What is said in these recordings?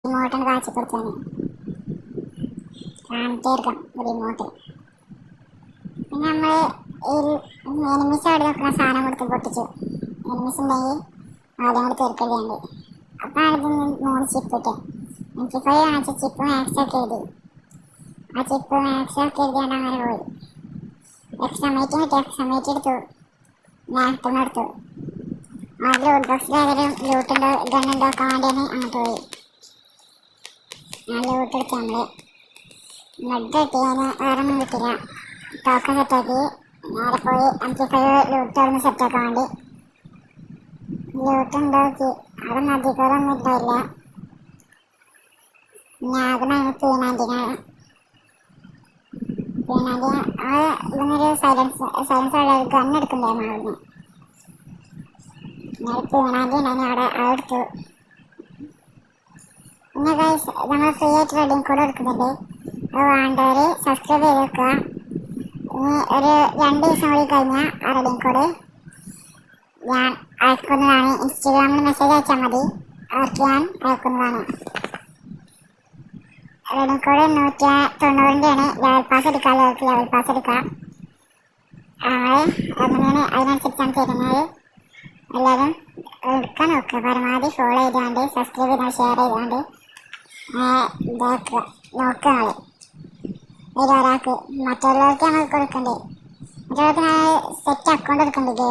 റിമോട്ടാണ് കാഴ്ച കൊടുത്താണ് കാണിച്ചായിരിക്കാം റിമോട്ട്. പിന്നെ നമ്മൾ എനിമീസ് അവിടെ നോക്കുന്ന സാധനം കൊടുത്ത് പൊട്ടിച്ചു. എനിമീസ് ഉണ്ടെങ്കിൽ ആദ്യം കൂടി തീർക്കലുണ്ട്. അപ്പം അതിൽ 3 ചിപ്പ് ഇട്ടേ. എനിക്ക് 5 കാണിച്ച ചിപ്പ് മാക്സ് ഒക്കെ എഴുതി. ആ ചിപ്പ് മാക്സ് ഒക്കെ എഴുതിയാണ്ട് അങ്ങനെ പോയി. എക്സമേറ്റ് കിട്ടി. എക്സമേറ്റ് എടുത്തു. മാക്ടൊന്നും എടുത്തു. ആ ലൂട്ട് ബോക്സിൽ ഏതെങ്കിലും ലൂട്ടുണ്ടോ ഗണ്ണുണ്ടോ വേണ്ടിയാണ് അങ്ങോട്ട് പോയി. ഞാൻ ലൂട്ട് എടുത്തു. നമ്മൾ ബ്ലഡ് കിട്ടി. അതിന് വേറെ ഒന്നും കിട്ടില്ല. ടോക്കൺ സെറ്റാക്കി നേരെ പോയി 55 ലൂട്ട് അവിടെ സെറ്റാക്കാൻ വേണ്ടി. ലൂട്ട് ഉണ്ടാക്കി അവിടെ നദികളൊന്നും ഉണ്ടായില്ല. ഞാകനാണ് പീനാൻറ്റിനാണ്. പീനാൻറ്റി ഇതൊന്നൊരു സൈലൻസ് ഗണ്ണ് എടുക്കണ്ടായിരുന്നു അവിടുന്ന്. ഞാൻ പീനാൻറ്റി ഉണ്ടായിരുന്നു അവിടെ അതെടുത്തു. പിന്നെ ഗൈസ് നമ്മൾ ഫ്രീ ആയിട്ട് റെഡിങ് കോഡ് എടുക്കുന്നുണ്ട്. അത് വേണ്ടവർ സബ്സ്ക്രൈബ് ചെയ്ത് വെക്കുക. ഇനി ഒരു 2 ദിവസം കൂടി കഴിഞ്ഞാൽ ആ റെഡിങ് കോഡ് ഞാൻ അയക്കുന്നതാണ്. ഇൻസ്റ്റാഗ്രാമിൽ മെസ്സേജ് അയച്ചാൽ മതി. അവർക്ക് ഞാൻ അയക്കുന്നതാണ്. റെഡിങ് കോഡ് 190-ൻ്റെയാണ്. ലെവൽ പാസ് എടുക്കാം. ലെവൽ പാസ് എടുക്കാം. അങ്ങനെയാണ്. അതിനനുസരിച്ചാണ് തരുന്നത്. എല്ലാവരും എടുക്കാൻ നോക്കുക. പരമാവധി ഫോളോ ചെയ്തുകൊണ്ട് സബ്സ്ക്രൈബ് ചെയ്താൽ ഷെയർ ചെയ്തുകൊണ്ട് ഇതാക്കുക നോക്കുക. നമ്മൾ ഒരാൾക്ക് മറ്റുള്ളവർക്ക് നമ്മൾ കൊടുക്കണ്ടേ. മറ്റുള്ളവർക്ക് ഞാൻ സെറ്റ് അക്കൗണ്ട് എടുക്കുന്നുണ്ട്.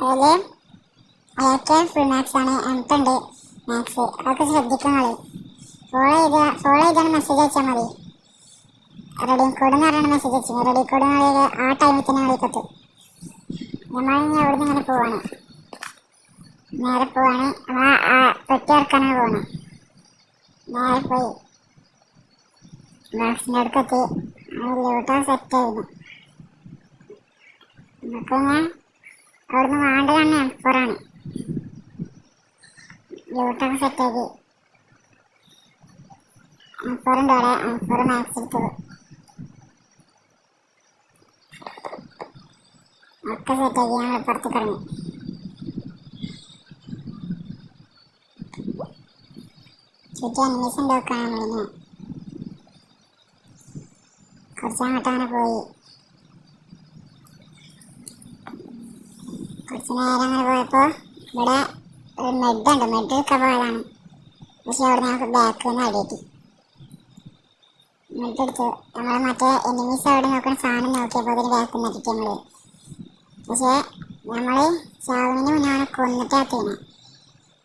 അതിൽ അയാൾക്ക് ഫുൾ മാക്സ് ആണ്. ഉണ്ട് മാക്സ്. അതൊക്കെ ശ്രദ്ധിക്കണം. ഫോളോ ചെയ്താണ് മെസ്സേജ് അയച്ചാൽ മതി. റെഡിങ് കോഡ് എന്ന് പറഞ്ഞാൽ മെസ്സേജ് അയച്ചു. റെഡി കോഡ് ആ ടൈമിൽ തന്നെ വിളിക്കത്തു. നമ്മളിനി അവിടെ നിന്ന് ഇങ്ങനെ പോവാണ്. നേരെ പോവാണ്. നമ്മൾ ആ പെട്ടി ഇറക്കാനാണ് പോകുന്നത്. നേരെ പോയി ബോക്സിൻ്റെ അടുക്കെത്തി. ലൂട്ട സെറ്റായിരുന്നു. നമുക്ക് ഞാൻ അവിടുന്ന് വേണ്ടതാണ് എംഫോറാണ്. ലൂട്ടൊക്കെ സെറ്റാക്കി. എംഫോറുണ്ട് അവിടെ. എംഫോർ മാക്സ് എടുത്തു. ഒക്കെ സെറ്റാക്കി ഞങ്ങൾ പുറത്തേക്ക് ഇറങ്ങി. ചുറ്റും എനിമീസ് ഉണ്ടാക്കാൻ നമ്മളിങ്ങനെ കുറച്ച് അങ്ങോട്ടങ്ങനെ പോയി. കുറച്ച് നേരം അങ്ങനെ പോയപ്പോൾ ഇവിടെ ഒരു മെഡുണ്ട്. മെഡ് എടുക്കാൻ പോയതാണ്. പക്ഷെ അവിടെ ഞങ്ങൾക്ക് ബാക്കിൽ നിന്ന് അടിയേറ്റി. മെഡ് എടുത്തു. നമ്മൾ മറ്റേ എനിമീസ് അവിടെ നോക്കുന്ന സാധനം നോക്കിയപ്പോൾ അതിന് ബാക്കിൽ നിന്ന് അടിച്ചു നമ്മൾ. പക്ഷേ നമ്മൾ ചാവിന് മുന്നാണ് കൊന്നിട്ടാത്തീനെ.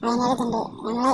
അതിനൊരിതുണ്ട്. നമ്മൾ